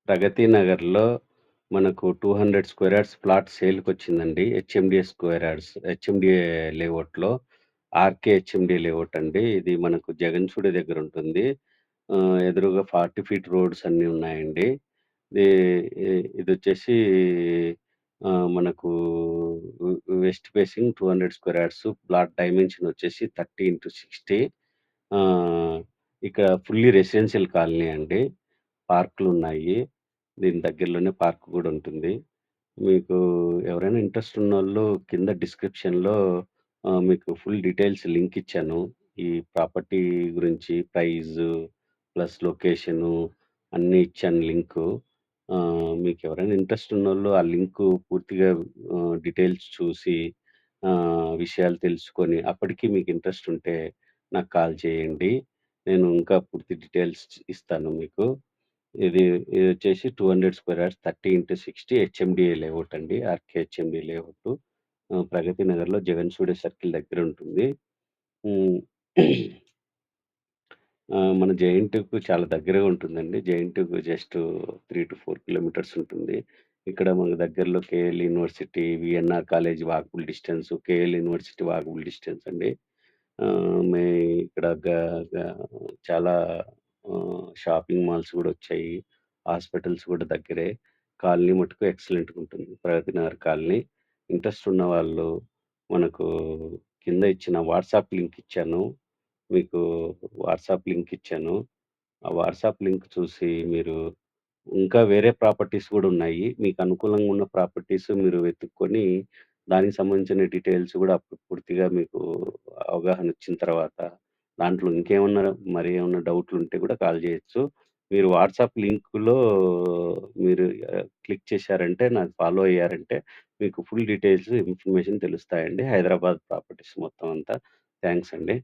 ప్రగతి నగర్‌లో మనకు 200 square yards plot సేల్‌కొచ్చిందండి. HMDA లేఅవుట్‌లో. ఆర్‌కే హెచ్ఎండిఏ లేఅవుట్ అండి. ఇది మనకు జగన్‌చుడి దగ్గరుంటుంది. ఎదురుగా 40 ఫీట్ రోడ్స్ అన్నీ ఉన్నాయండి. ఇది ఇ ఇదొచ్చేసి మనకు west facing 200 square yards plot dimension వచ్చేసి 30x60. ఆహ్, ఇక్కడ ఫుల్లీ రెసిడెన్షియల్ కాలనీ అండి. పార్కులున్నాయి. దీని దగ్గరలోనే పార్క్ గూడా ఉంటుంది. మీకు ఎవరైనా ఇంట్రెస్ట్ ఉన్నోళ్ళు కింద డిస్క్రిప్షన్‌లో మీకు ఫుల్ డీటెయిల్స్ లింక్ ఇచ్చాను. ఈ ప్రాపర్టీ గురించి ప్రైజు, ప్లస్ లొకేషను అన్నీ ఇచ్చాను లింకు. మీకెవరైనా ఇంట్రెస్ట్ ఉన్నోళ్ళు ఆ లింకు పూర్తిగా డీటెయిల్స్ చూసి విషయాలు తెలుసుకొని అప్పటికి మీకు ఇంట్రెస్ట్ ఉంటే నాకు కాల్ చేయండి. నేను ఇంకా పూర్తి డీటెయిల్స్ ఇస్తాను మీకు. ఇది ఇదొచ్చేసి 200 square yards 30x60 HMDA layout అండి. RK HMDA layout. ప్రగతి నగర్‌లో జగన్ స్టూడియో సర్కిల్ దగ్గరుంటుంది. హ్మ్. మన జేఎన్‌టీయూకి చాలా దగ్గరగా ఉంటుందండి. జేఎన్‌టీయూకి జస్ట్ 3-4 కిలోమీటర్స్ ఉంటుంది. ఇక్కడ మనకు దగ్గరలో KL university, VNR college walkable distance, KL university walkable distance అండి. మే ఇక్కడ గ గ చాలా షాపింగ్ మాల్స్ గూడా వచ్చాయి. హాస్పిటల్స్ గూడా దగ్గరే. కాలనీ మట్టుకు ఎక్సలెంట్‌గా ఉంటుంది. ప్రగతి నగర్ కాలనీ. ఇంట్రెస్ట్ ఉన్నవాళ్ళు మనకు కింద ఇచ్చిన వాట్సాప్ లింక్ ఇచ్చాను. మీకు వాట్సాప్ లింక్ ఇచ్చాను. ఆ వాట్సాప్ లింక్ చూసి మీరు ఇంకా వేరే ప్రాపర్టీస్ గూడా ఉన్నాయి. మీకు అనుకూలంగా ఉన్న ప్రాపర్టీస్ మీరు వెతుక్కొని, దానికి సంబంధించిన డీటెయిల్స్ గూడా అప్పుడు పూర్తిగా మీకు అవగాహన వచ్చిన తర్వాత, దాంట్లో ఇంకేమన్నా మరి ఏమన్నా డౌట్లుంటే గూడా కాల్ జేయొచ్చు. మీరు వాట్సాప్ లింక్‌లో మీరు క్లిక్ చేశారంటే, నాకు ఫాలో అయ్యారంటే, మీకు ఫుల్ డీటెయిల్స్, ఇన్ఫర్మేషన్ తెలుస్తాయండి. హైదరాబాద్ ప్రాపర్టీస్ మొత్తం అంతా. థాంక్స్ అండి.